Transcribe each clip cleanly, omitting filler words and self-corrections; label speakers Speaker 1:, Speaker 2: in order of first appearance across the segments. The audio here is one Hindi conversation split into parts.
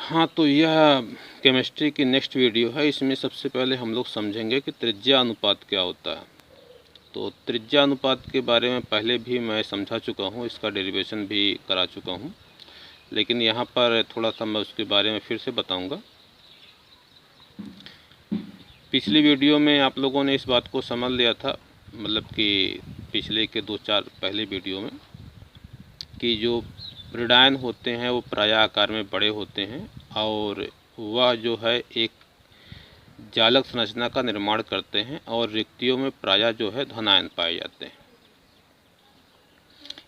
Speaker 1: हाँ, तो यह केमिस्ट्री की नेक्स्ट वीडियो है। इसमें सबसे पहले हम लोग समझेंगे कि त्रिज्या अनुपात क्या होता है। तो त्रिज्या अनुपात के बारे में पहले भी मैं समझा चुका हूँ, इसका डेरिवेशन भी करा चुका हूँ, लेकिन यहाँ पर थोड़ा सा मैं उसके बारे में फिर से बताऊँगा। पिछली वीडियो में आप लोगों ने इस बात को समझ लिया था, मतलब कि पिछले के 2-4 पहले वीडियो में, कि जो प्रिडायन होते हैं वो प्रायः आकार में बड़े होते हैं और वह जो है एक जालक संरचना का निर्माण करते हैं और रिक्तियों में प्रायः जो है धनायन पाए जाते हैं।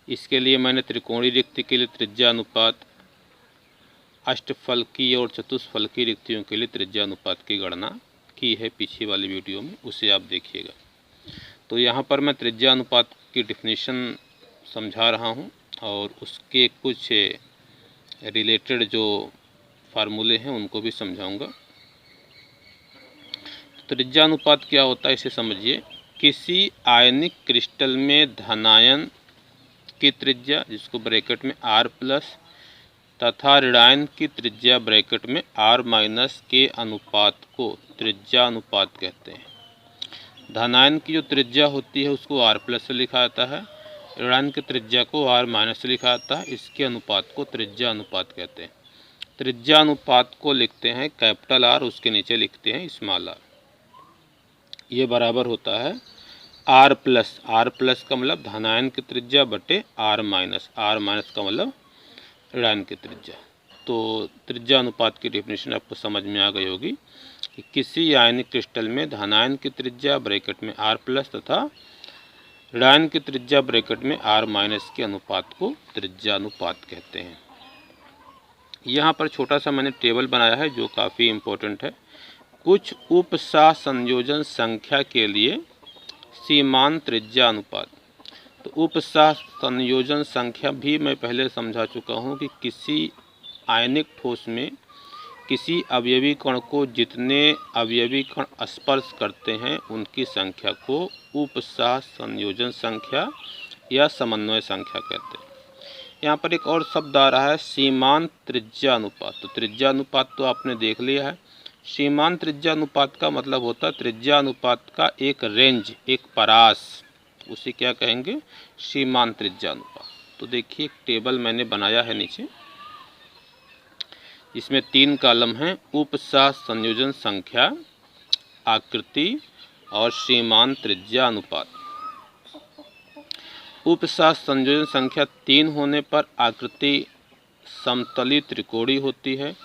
Speaker 1: इसके लिए मैंने त्रिकोणीय रिक्ति के लिए त्रिज्या अनुपात, अष्टफलकीय और चतुष्फलकीय रिक्तियों के लिए त्रिज्या अनुपात की गणना की है पिछली वाली वीडियो में, उसे आप देखिएगा। तो यहाँ पर मैं त्रिज्या अनुपात की डिफिनीशन समझा रहा हूँ और उसके कुछ रिलेटेड जो फार्मूले हैं उनको भी समझाऊंगा। तो त्रिज्या अनुपात क्या होता है इसे समझिए। किसी आयनिक क्रिस्टल में धनायन की त्रिज्या, जिसको ब्रैकेट में R प्लस, तथा ऋणायन की त्रिज्या ब्रैकेट में R माइनस के अनुपात को त्रिज्या अनुपात कहते हैं। धनायन की जो त्रिज्या होती है उसको R प्लस से लिखा जाता है, ऋणायन की त्रिज्या को R माइनस से लिखा जाता है। इसके अनुपात को त्रिज्या अनुपात कहते हैं। त्रिज्या अनुपात को लिखते हैं कैपिटल R, उसके नीचे लिखते हैं स्मॉल r। ये बराबर होता है R प्लस। R प्लस का मतलब धनायन की त्रिज्या बटे R माइनस, R माइनस का मतलब ऋणायन की त्रिज्या। तो त्रिज्या अनुपात की डेफिनेशन आपको समझ में आ गई होगी कि किसी आयनिक क्रिस्टल में धनायन की त्रिज्या ब्रैकेट में R प्लस तथा ऋणायन की त्रिज्या ब्रैकेट में R माइनस के अनुपात को त्रिज्या अनुपात कहते हैं। यहाँ पर छोटा सा मैंने टेबल बनाया है जो काफ़ी इम्पोर्टेंट है। कुछ उपसह संयोजन संख्या के लिए सीमांत त्रिज्या अनुपात। तो उपसह संयोजन संख्या भी मैं पहले समझा चुका हूँ कि किसी आयनिक ठोस में किसी अवयवी कण को जितने अवयवी कण स्पर्श करते हैं उनकी संख्या को उपसह संयोजन संख्या या समन्वय संख्या कहते हैं। यहाँ पर एक और शब्द आ रहा है सीमांत त्रिज्या अनुपात। तो त्रिज्या अनुपात तो आपने देख लिया है। सीमांत त्रिज्या अनुपात का मतलब होता है त्रिज्या अनुपात का एक रेंज, एक परास, उसे क्या कहेंगे? सीमांत त्रिज्या अनुपात। तो देखिए एक टेबल मैंने बनाया है नीचे, इसमें 3 कॉलम हैं: उपसह संयोजन संख्या, आकृति और सीमांत त्रिज्या अनुपात। उपसह संयोजन संख्या 3 होने पर आकृति समतली त्रिकोणीय होती है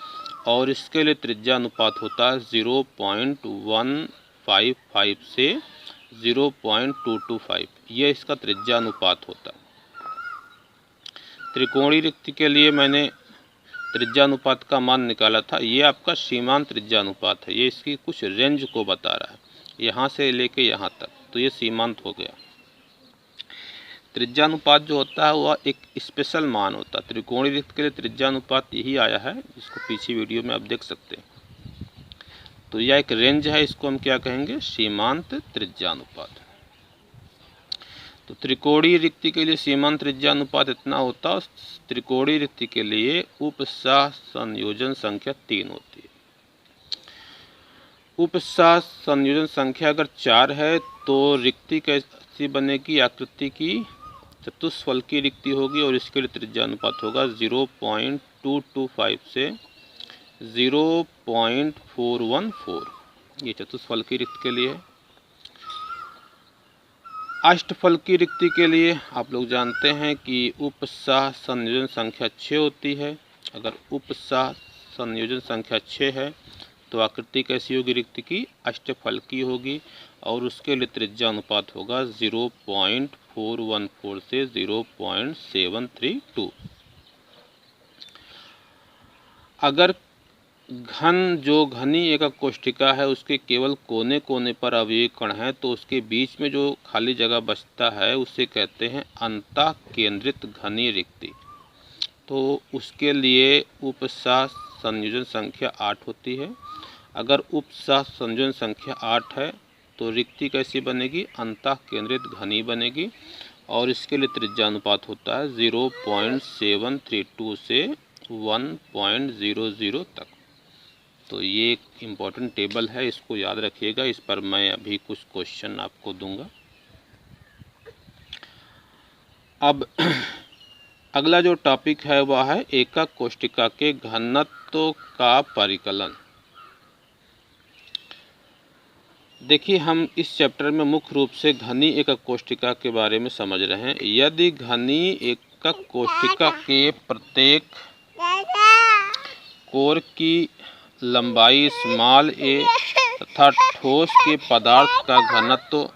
Speaker 1: और इसके लिए त्रिज्या अनुपात होता है 0.155 से 0.225। ये इसका त्रिज्या अनुपात होता है। त्रिकोणीय रिक्ति के लिए मैंने त्रिज्या अनुपात का मान निकाला था। ये आपका सीमांत त्रिज्या अनुपात है, ये इसकी कुछ रेंज को बता रहा है, यहाँ से लेके यहाँ तक, तो ये सीमांत हो गया। त्रिज्या अनुपात जो होता है वह एक स्पेशल मान होता है। त्रिकोणीय रिक्ति के लिए त्रिज्या अनुपात यही आया है, जिसको पीछे वीडियो में आप देख सकते हैं। तो यह एक रेंज है, इसको हम क्या कहेंगे? सीमांत त्रिज्या अनुपात। तो त्रिकोणीय रिक्ति के लिए सीमांत त्रिज्या अनुपात इतना होता है। त्रिकोणीय रिक्ति के लिए उपसह संयोजन संख्या 3 होती है। उपसह संयोजन संख्या अगर 4 है तो रिक्ति कैसी बनेगी? आकृति की चतुष्फलकीय रिक्ति होगी और इसके लिए त्रिज्या अनुपात होगा 0.225 से 0.414। ये चतुष्फलकीय रिक्ति के लिए है। अष्टफलकीय रिक्ति के लिए आप लोग जानते हैं कि उपसह संयोजन संख्या 6 होती है। अगर उपसह संयोजन संख्या 6 है तो आकृति कैसी होगी? रिक्ति की अष्टफलकीय होगी और उसके लिए त्रिज्या अनुपात होगा 0.414 से 0.732। अगर जो घनी एकक कोष्ठिका है उसके केवल कोने कोने पर अवयवी कण है तो उसके बीच में जो खाली जगह बचता है उसे कहते हैं अंतः केंद्रित घनी रिक्ति। तो उसके लिए उपसह संयोजन संख्या 8 होती है। अगर उपसह संयोजन संख्या 8 है तो रिक्ति कैसी बनेगी? अंतः केंद्रित घनी बनेगी और इसके लिए त्रिज्या अनुपात होता है 0.732 से 1.00 तक। तो ये एक इम्पॉर्टेंट टेबल है, इसको याद रखिएगा। इस पर मैं अभी कुछ क्वेश्चन आपको दूंगा। अब अगला जो टॉपिक है वह है एकक कोष्ठिका के घनत्व का परिकलन। देखिए, हम इस चैप्टर में मुख्य रूप से घनी एकक कोष्ठिका के बारे में समझ रहे हैं। यदि घनी एकक कोष्ठिका के प्रत्येक कोर की लंबाई स्मॉल ए तथा ठोस के पदार्थ का घनत्व,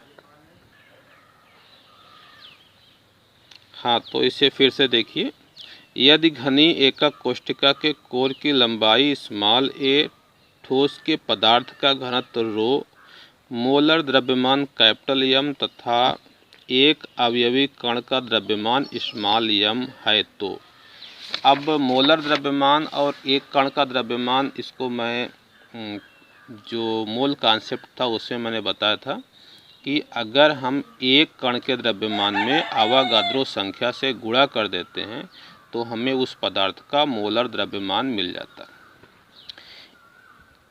Speaker 1: हाँ तो इसे फिर से देखिए। यदि घनी एकक कोष्ठिका के कोर की लंबाई स्मॉल ए, ठोस के पदार्थ का घनत्व रो, मोलर द्रव्यमान कैपिटल एम तथा एक अवयवी कण का द्रव्यमान स्मॉल एम है, तो अब मोलर द्रव्यमान और एक कण का द्रव्यमान, इसको मैं जो मूल कॉन्सेप्ट था उसमें मैंने बताया था कि अगर हम एक कण के द्रव्यमान में अवागाद्रो संख्या से गुणा कर देते हैं तो हमें उस पदार्थ का मोलर द्रव्यमान मिल जाता है।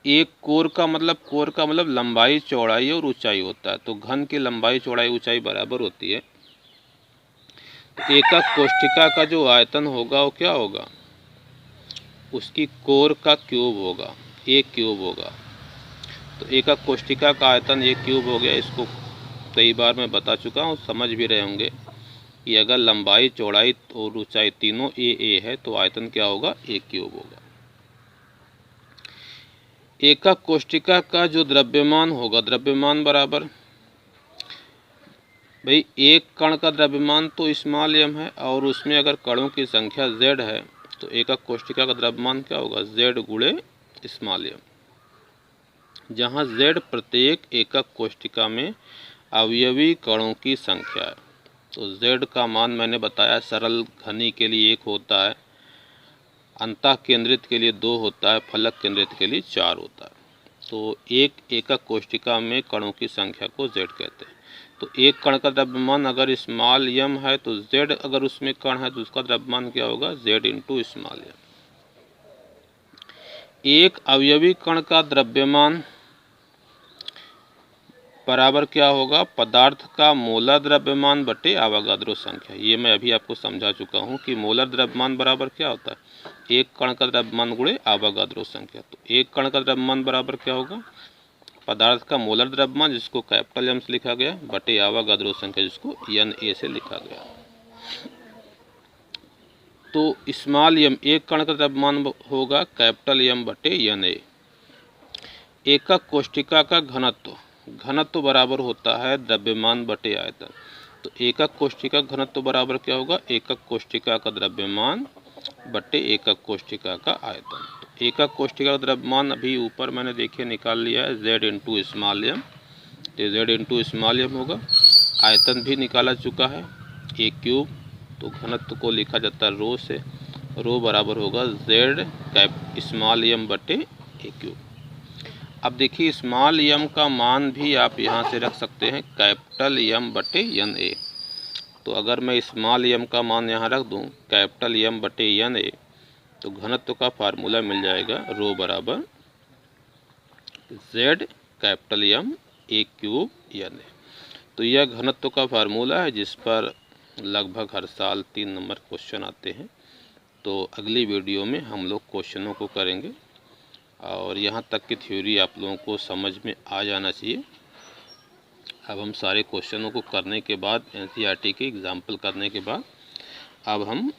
Speaker 1: एक कोर का मतलब लंबाई चौड़ाई और ऊंचाई होता है। तो घन की लंबाई चौड़ाई ऊंचाई बराबर होती है। तो एकक कोष्ठिका का जो आयतन होगा वो क्या होगा, उसकी कोर का क्यूब होगा, एक क्यूब होगा। तो एकक कोष्ठिका का आयतन एक क्यूब हो गया। इसको कई बार मैं बता चुका हूँ, समझ भी रहे होंगे कि अगर लंबाई चौड़ाई और ऊंचाई तीनों ए है तो आयतन क्या होगा, एक क्यूब होगा। एकक कोष्ठिका का जो द्रव्यमान होगा, द्रव्यमान बराबर भाई एक कण का द्रव्यमान तो स्मॉल एम है और उसमें अगर कणों की संख्या z है तो एकक कोष्ठिका का द्रव्यमान क्या होगा, z गुणे स्मॉल एम, जहाँ z प्रत्येक एकक कोष्ठिका में अवयवी कणों की संख्या है। तो z का मान मैंने बताया, सरल घनी के लिए 1 होता है, अंतः केंद्रित के लिए 2 होता है, फलक केंद्रित के लिए 4 होता है। तो एक एकक कोष्ठिका में कणों की संख्या को z कहते हैं। तो एक कण का द्रव्यमान अगर स्मॉल एम है तो z अगर उसमें कण है तो उसका द्रव्यमान क्या होगा, z इंटू स्मॉल एम। एक अवयवी कण का द्रव्यमान बराबर क्या होगा, पदार्थ का मोलर द्रव्यमान बटे अवागाद्रो संख्या। ये मैं अभी आपको समझा चुका हूँ कि मोलर द्रव्यमान बराबर क्या होता है, एक कण का द्रव्यमान गुणे अवागाद्रो संख्या। तो एक कण का द्रव्यमान बराबर क्या होगा, पदार्थ का मोलर द्रव्यमान जिसको कैपिटल एम से लिखा गया बटे अवागाद्रो संख्या जिसको Na से लिखा गया। तो स्मॉल एम एक कण का द्रव्यमान होगा कैपिटल एम बटे Na। एकक कोष्ठिका का घनत्व बराबर होता है द्रव्यमान बटे आयतन। तो एकक कोष्ठिका घनत्व बराबर क्या होगा, एकक कोष्ठिका का द्रव्यमान बटे एकक कोष्ठिका का आयतन। तो एकक कोष्ठिका का द्रव्यमान अभी ऊपर मैंने देखिए निकाल लिया है, z इंटू स्मॉल एम, तो z इंटू स्मॉल एम होगा। आयतन भी निकाला चुका है, एक क्यूब। तो घनत्व को लिखा जाता है रो से, रो बराबर होगा z कैप स्मॉल एम बटे एक क्यूब। अब देखिए स्मॉल एम का मान भी आप यहाँ से रख सकते हैं कैपिटल एम बटे Na। तो अगर मैं स्मॉल एम का मान यहाँ रख दूँ कैपिटल एम बटे Na, तो घनत्व का फार्मूला मिल जाएगा रो बराबर z कैपिटल एम एक क्यूब Na। तो यह घनत्व का फार्मूला है जिस पर लगभग हर साल 3 नंबर क्वेश्चन आते हैं। तो अगली वीडियो में हम लोग क्वेश्चनों को करेंगे और यहाँ तक की थ्योरी आप लोगों को समझ में आ जाना चाहिए। अब हम सारे क्वेश्चनों को करने के बाद, NCERT के एग्जाम्पल करने के बाद, अब हम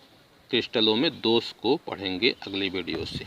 Speaker 1: क्रिस्टलों में दोष को पढ़ेंगे अगली वीडियो से।